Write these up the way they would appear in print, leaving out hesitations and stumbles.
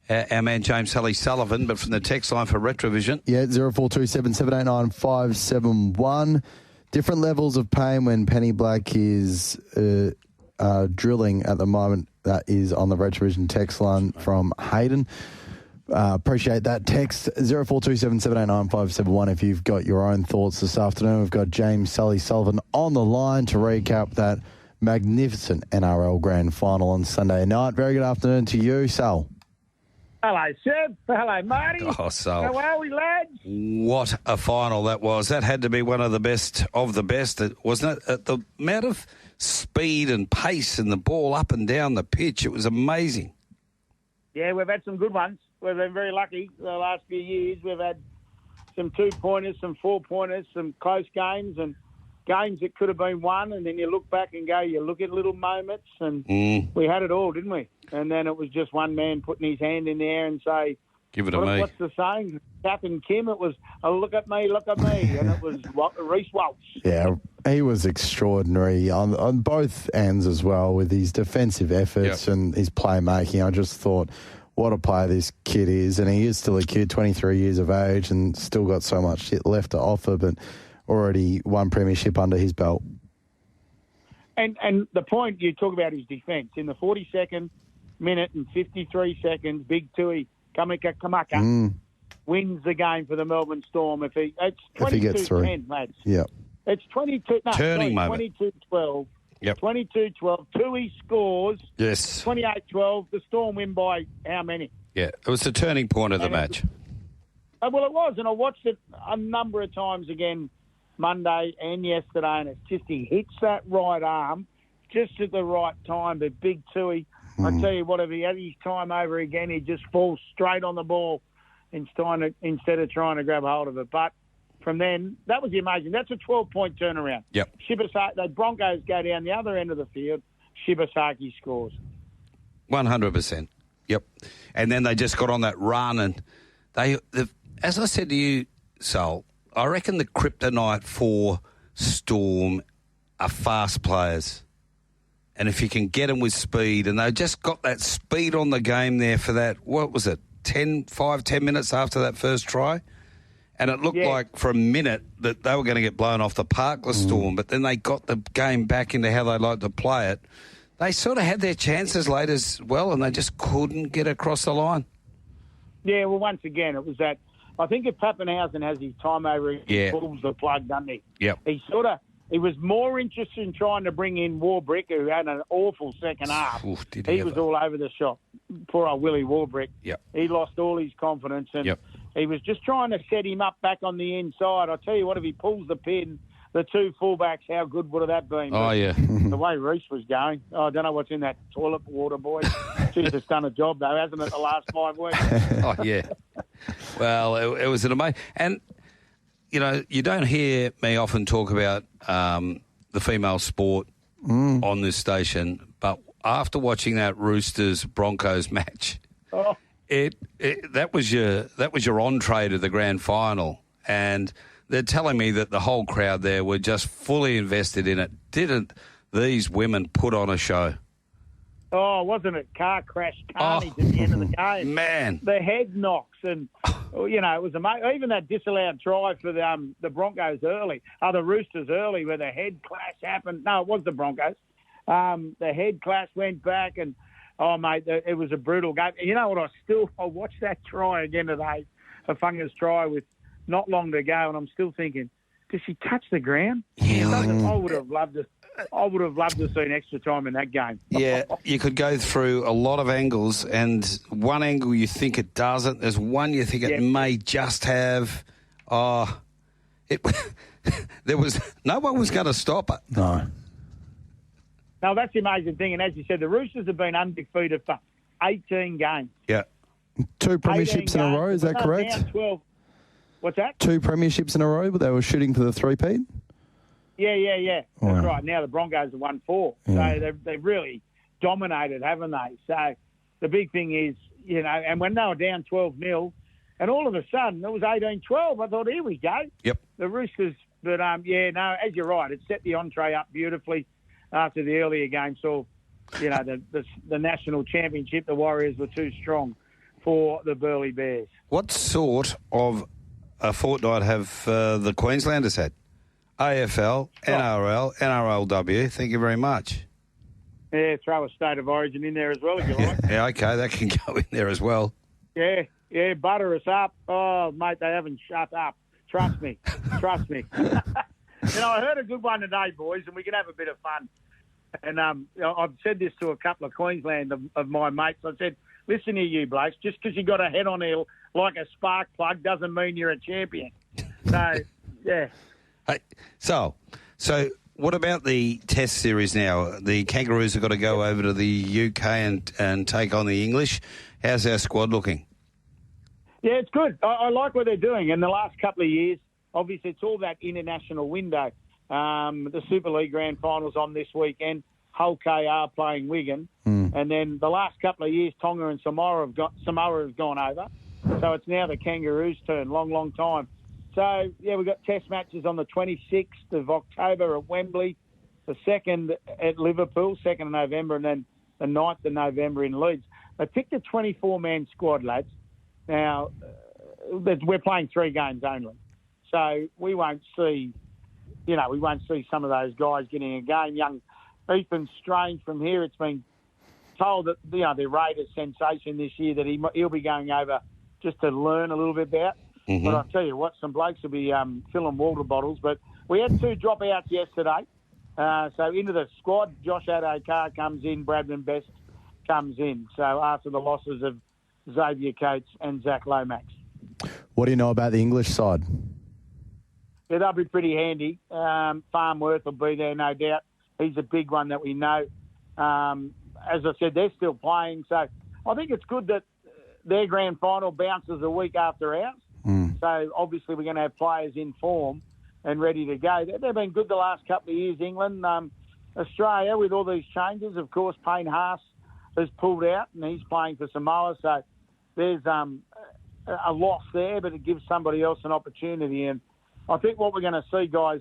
our man James Sully Sullivan, but from the text line for Retrovision. Yeah, 0427 789 571. Different levels of pain when Penny Black is drilling at the moment. That is on the Retrovision text line from Hayden. Appreciate that text. 0427 789 571 if you've got your own thoughts this afternoon. We've got James Sully Sullivan on the line to recap that magnificent NRL Grand Final on Sunday night. Very good afternoon to you, Sal. Hello, Seb. Hello, Marty. Oh, Sal. How are we, lads? What a final that was. That had to be one of the best, wasn't it? The amount of speed and pace and the ball up and down the pitch, it was amazing. Yeah, we've had some good ones. We've been very lucky the last few years. We've had some 2-pointers, some 4-pointers, some close games and games that could have been won, and then you look back and go, you look at little moments, and we had it all, didn't we? And then it was just one man putting his hand in the air and say, give it to me. What's the saying? Captain Kim, it was, oh, look at me, and it was Reece Walsh. Yeah, he was extraordinary on both ends as well with his defensive efforts and his playmaking. I just thought, what a player this kid is, and he is still a kid, 23 years of age, and still got so much shit left to offer, but already won premiership under his belt. And the point you talk about is defence. In the 42nd minute and 53 seconds, Big Tui Kamaka wins the game for the Melbourne Storm. If he gets through. 10, lads. Yeah. It's 22. No, turning moment. 22-12. Yep. 22-12. Tui scores. Yes. 28-12. The Storm win by how many? Yeah, it was the turning point of the match. Well, it was, and I watched it a number of times again Monday and yesterday, and it's just he hits that right arm just at the right time. But Big Tui, I tell you what, if he had his time over again, he'd just fall straight on the ball instead of trying to grab hold of it. But from then, that was amazing. That's a 12-point turnaround. Yep. The Broncos go down the other end of the field. Shibasaki scores. 100%. Yep. And then they just got on that run, and as I said to you, Sol, I reckon the kryptonite for Storm are fast players. And if you can get them with speed, and they just got that speed on the game there for that, what was it, 10 minutes after that first try? And it looked like for a minute that they were going to get blown off the park, the Storm, but then they got the game back into how they like to play it. They sort of had their chances late as well, and they just couldn't get across the line. Yeah, well, once again, it was that. I think if Pappenhausen has his time over, he pulls the plug, doesn't he? Yep. He was more interested in trying to bring in Warbrick, who had an awful second half. Oof, he was all over the shop. Poor old Willie Warbrick. Yep. He lost all his confidence, and he was just trying to set him up back on the inside. I'll tell you what, if he pulls the pin, the two fullbacks, how good would have that been? Oh, yeah. The way Reece was going, I don't know what's in that toilet water, boy. She's just done a job, though, hasn't it, the last 5 weeks? Oh, yeah. Well, it was an amazing... And, you know, you don't hear me often talk about the female sport on this station, but after watching that Roosters-Broncos match, that was your entree to the grand final, and they're telling me that the whole crowd there were just fully invested in it. Didn't these women put on a show? Oh, wasn't it car crash carnage at the end of the game? Man. The head knocks and, you know, it was amazing. Even that disallowed try for the Broncos early, the Roosters early, where the head clash happened. No, it was the Broncos. The head clash went back and, oh, mate, it was a brutal game. You know what, I watched that try again today, a Fungus try with not long to go, and I'm still thinking, does she touch the ground? Yeah, I would have loved to see an extra time in that game. Yeah, you could go through a lot of angles, and one angle you think it doesn't. There's one you think it may just have. There was no one was going to stop it. No. No, that's the amazing thing, and as you said, the Roosters have been undefeated for 18 games. Yeah. 2 premierships in a row, is that correct? Down 12. What's that? 2 premierships in a row, but they were shooting for the 3-peat? Yeah. That's right. Now the Broncos have won 4. So they've really dominated, haven't they? So the big thing is, you know, and when they were down 12-0, and all of a sudden it was 18-12, I thought, here we go. Yep. The Roosters, but as you're right, it set the entree up beautifully after the earlier game. So, you know, the national championship, the Warriors were too strong. for the Burleigh Bears. What sort of a fortnight have the Queenslanders had? AFL, NRL, NRLW. Thank you very much. Yeah, throw a State of Origin in there as well, if you like. Yeah, okay, that can go in there as well. Yeah, butter us up. Oh, mate, they haven't shut up. Trust me. I heard a good one today, boys, and we can have a bit of fun. And I've said this to a couple of Queensland of my mates. I said, listen here, you blokes, just because you got a head on there like a spark plug doesn't mean you're a champion. So, yeah. Hey, so what about the Test series now? The Kangaroos have got to go over to the UK and take on the English. How's our squad looking? Yeah, it's good. I like what they're doing. In the last couple of years, obviously it's all that international window. The Super League Grand Final's on this weekend. Hull KR playing Wigan. And then the last couple of years, Tonga and Samoa have gone over. So it's now the Kangaroos' turn. Long time. So, yeah, we've got Test matches on the 26th of October at Wembley, the 2nd at Liverpool, 2nd of November, and then the 9th of November in Leeds. They picked a 24-man squad, lads. Now, we're playing 3 games only. So we won't see some of those guys getting a game. Young Ethan Strange from here, it's been told that, the Raiders sensation this year that he'll be going over just to learn a little bit about. Mm-hmm. But I'll tell you what, some blokes will be filling water bottles. But we had 2 dropouts yesterday. So into the squad, Josh Adokar comes in, Bradman Best comes in. So after the losses of Xavier Coates and Zach Lomax. What do you know about the English side? Yeah, they'll be pretty handy. Farnworth will be there, no doubt. He's a big one that we know. As I said, they're still playing. So I think it's good that their grand final bounces a week after ours. So obviously we're going to have players in form and ready to go. They've been good the last couple of years, England. Australia, with all these changes, of course, Payne Haas has pulled out and he's playing for Samoa. So there's a loss there, but it gives somebody else an opportunity. And I think what we're going to see, guys,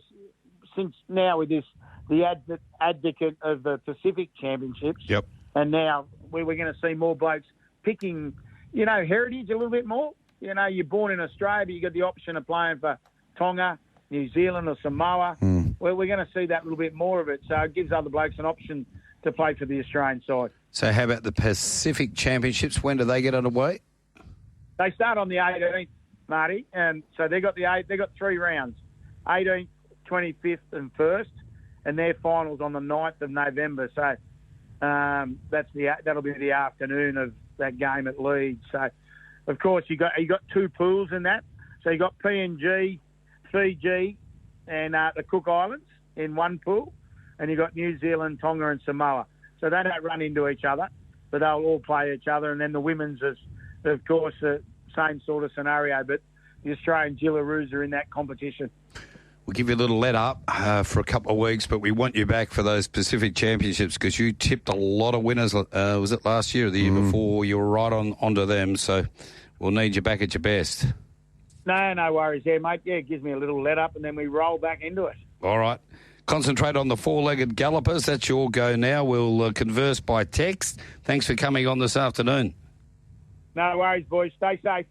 since now with this, the advocate of the Pacific Championships, yep. And now we're going to see more blokes picking, heritage a little bit more. You're born in Australia, but you got the option of playing for Tonga, New Zealand or Samoa. Well, we're going to see that little bit more of it. So it gives other blokes an option to play for the Australian side. So how about the Pacific Championships? When do they get underway? They start on the 18th, Marty. And so they got 3 rounds, 18th, 25th and 1st. And their finals on the 9th of November. So that'll be the afternoon of that game at Leeds. So, of course, you got 2 pools in that. So you got PNG, Fiji, and the Cook Islands in one pool, and you got New Zealand, Tonga, and Samoa. So they don't run into each other, but they'll all play each other. And then the women's is, of course, the same sort of scenario, but the Australian Gillaroos are in that competition. We'll give you a little let up for a couple of weeks, but we want you back for those Pacific Championships because you tipped a lot of winners. Was it last year or the year before? You were right onto them, so we'll need you back at your best. No worries there, mate. Yeah, it gives me a little let up, and then we roll back into it. All right. Concentrate on the 4-legged gallopers. That's your go now. We'll converse by text. Thanks for coming on this afternoon. No worries, boys. Stay safe.